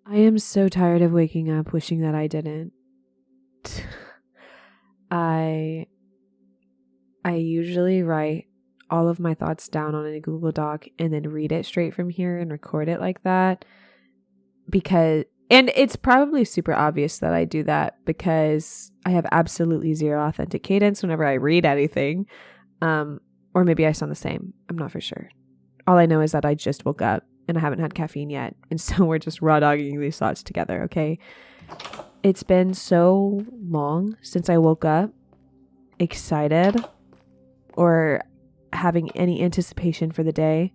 I am so tired of waking up wishing that I didn't. I usually write all of my thoughts down on a Google Doc and then read it straight from here and record it like that and it's probably super obvious that I do that because I have absolutely zero authentic cadence whenever I read anything. Or maybe I sound the same. I'm not for sure. All I know is that I just woke up and I haven't had caffeine yet. And so we're just raw dogging these thoughts together. Okay. It's been so long since I woke up excited or having any anticipation for the day.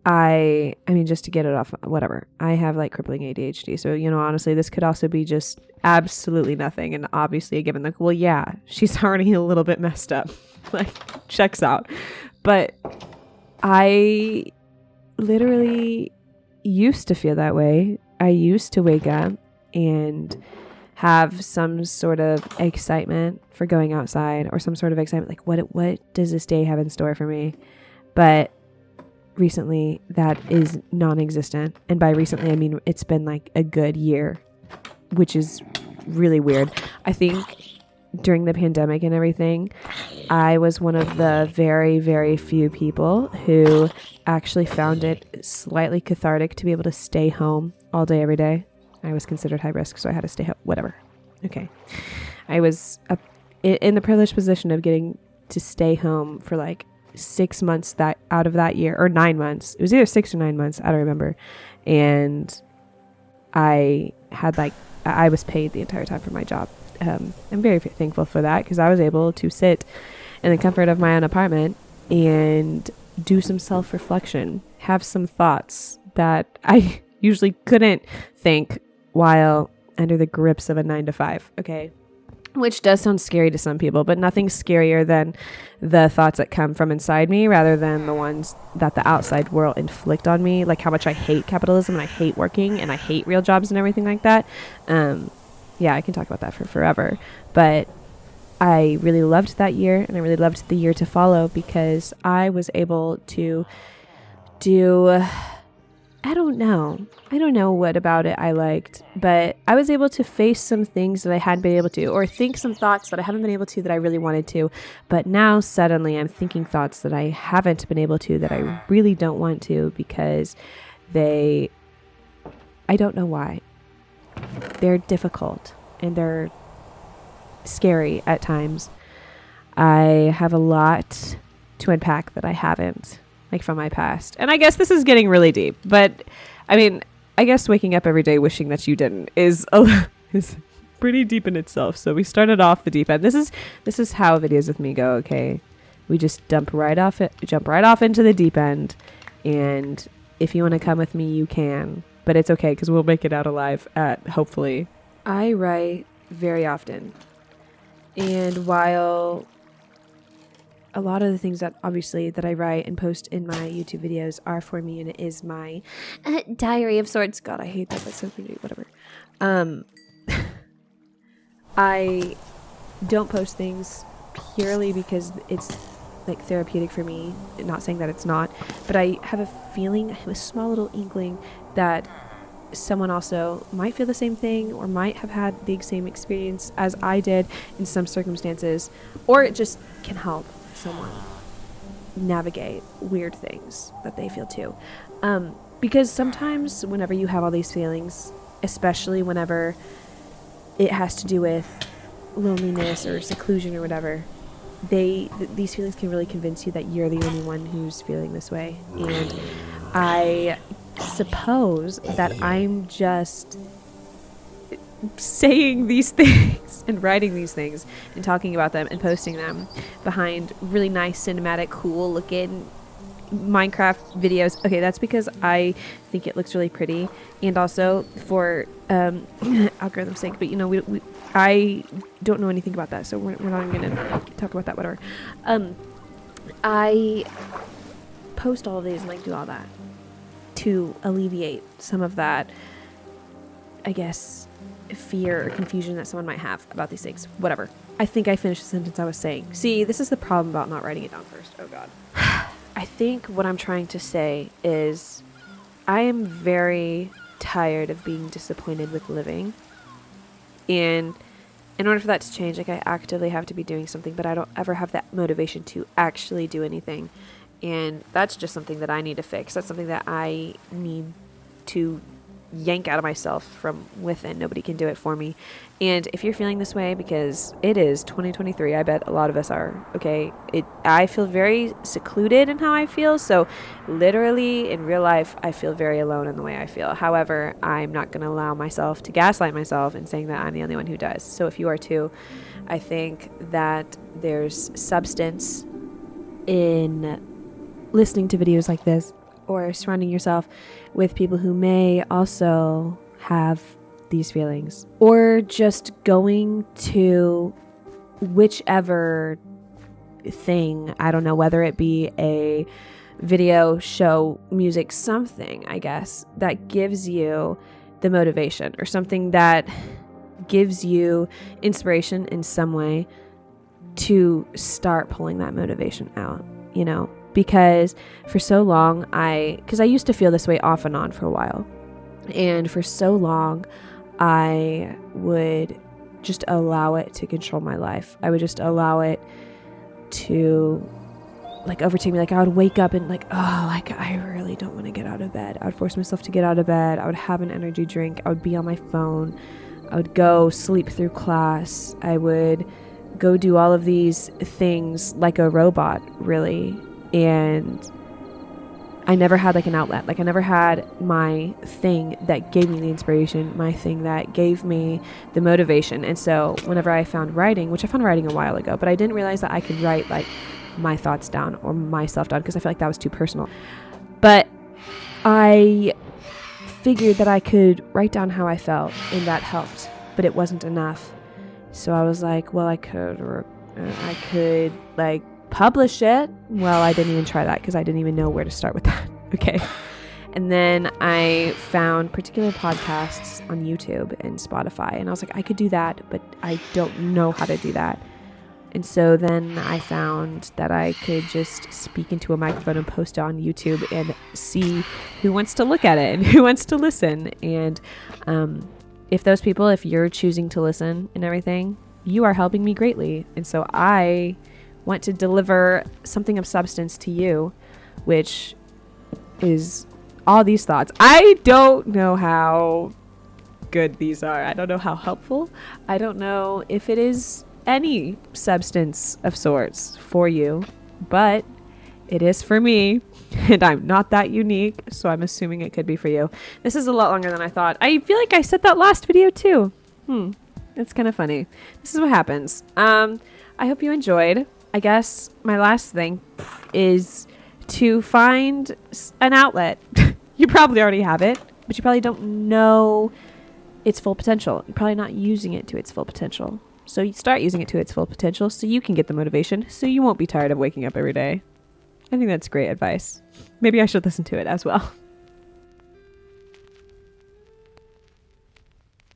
I mean, just to get it off, whatever. I have like crippling ADHD. So, honestly, this could also be just absolutely nothing. And obviously, given well, yeah, she's already a little bit messed up. Like, checks out. But I literally used to feel that way. I used to wake up and have some sort of excitement for going outside or some sort of excitement. Like, what does this day have in store for me? But recently that is non-existent. And by recently, I mean, it's been like a good year, which is really weird. I think during the pandemic and everything, I was one of the very, very few people who actually found it slightly cathartic to be able to stay home all day, every day. I was considered high risk, so I had to stay home, whatever. Okay. I was in the privileged position of getting to stay home for like 6 months out of that year, or 9 months. It was either 6 or 9 months. I don't remember. And I was paid the entire time for my job. I'm very thankful for that because I was able to sit in the comfort of my own apartment and do some self-reflection, have some thoughts that I usually couldn't think while under the grips of a 9-to-5. Okay. Which does sound scary to some people, but nothing's scarier than the thoughts that come from inside me rather than the ones that the outside world inflict on me, like how much I hate capitalism and I hate working and I hate real jobs and everything like that. Yeah, I can talk about that for forever. But I really loved that year and I really loved the year to follow because I was able to do... I don't know what about it I liked, but I was able to face some things that I hadn't been able to, or think some thoughts that I haven't been able to that I really wanted to. But now suddenly I'm thinking thoughts that I haven't been able to that I really don't want to because I don't know why. They're difficult and they're scary at times. I have a lot to unpack that I haven't. Like from my past. And I guess this is getting really deep, but I mean, I guess waking up every day wishing that you didn't is pretty deep in itself. So we started off the deep end. This is how videos with me go. Okay. We just jump right off into the deep end. And if you want to come with me, you can, but it's okay. 'Cause we'll make it out alive hopefully. I write very often. And while a lot of the things that I write and post in my YouTube videos are for me, and it is my diary of sorts. God, I hate that. That's so pretty. Whatever. I don't post things purely because it's like therapeutic for me. Not saying that it's not, but I have a feeling, a small little inkling that someone also might feel the same thing or might have had the same experience as I did in some circumstances, or it just can help someone navigate weird things that they feel too. Because sometimes whenever you have all these feelings, especially whenever it has to do with loneliness or seclusion or whatever, these feelings can really convince you that you're the only one who's feeling this way. And I suppose that I'm just saying these things and writing these things and talking about them and posting them behind really nice cinematic cool looking Minecraft videos. Okay, that's because I think it looks really pretty and also for algorithm sake, but I don't know anything about that, so we're not even gonna talk about that, whatever. I post all of these and like do all that to alleviate some of that, I guess, fear or confusion that someone might have about these things. Whatever. I think I finished the sentence I was saying. See, this is the problem about not writing it down first. Oh God. I think what I'm trying to say is I am very tired of being disappointed with living. And in order for that to change, like, I actively have to be doing something, but I don't ever have that motivation to actually do anything. And that's just something that I need to fix. That's something that I need to yank out of myself from within. Nobody can do it for me. And if you're feeling this way, because it is 2023, I bet a lot of us are, okay? I feel very secluded in how I feel. So literally in real life, I feel very alone in the way I feel. However, I'm not going to allow myself to gaslight myself and saying that I'm the only one who does. So if you are too, I think that there's substance in listening to videos like this, or surrounding yourself with people who may also have these feelings, or just going to whichever thing, I don't know, whether it be a video, show, music, something, I guess, that gives you the motivation, or something that gives you inspiration in some way to start pulling that motivation out, you know? Because for so long, because I used to feel this way off and on for a while. And for so long, I would just allow it to control my life. I would just allow it to like overtake me. Like, I would wake up and like, oh, like, I really don't want to get out of bed. I would force myself to get out of bed. I would have an energy drink. I would be on my phone. I would go sleep through class. I would go do all of these things like a robot, really. And I never had like an outlet. Like, I never had my thing that gave me the inspiration, my thing that gave me the motivation. And so whenever I found writing, which I found writing a while ago, but I didn't realize that I could write like my thoughts down or myself down, because I felt like that was too personal. But I figured that I could write down how I felt, and that helped, but it wasn't enough. So I was like, well, I could like publish it. Well, I didn't even try that because I didn't even know where to start with that. Okay. And then I found particular podcasts on YouTube and Spotify, and I was like, I could do that, but I don't know how to do that. And so then I found that I could just speak into a microphone and post it on YouTube and see who wants to look at it and who wants to listen. And if you're choosing to listen and everything, you are helping me greatly. And so I want to deliver something of substance to you, which is all these thoughts. I don't know how good these are. I don't know how helpful. I don't know if it is any substance of sorts for you, but it is for me, and I'm not that unique, so I'm assuming it could be for you. This is a lot longer than I thought. I feel like I said that last video too. It's kind of funny. This is what happens. I hope you enjoyed. I guess my last thing is to find an outlet. You probably already have it, but you probably don't know its full potential. You're probably not using it to its full potential. So you start using it to its full potential so you can get the motivation, so you won't be tired of waking up every day. I think that's great advice. Maybe I should listen to it as well.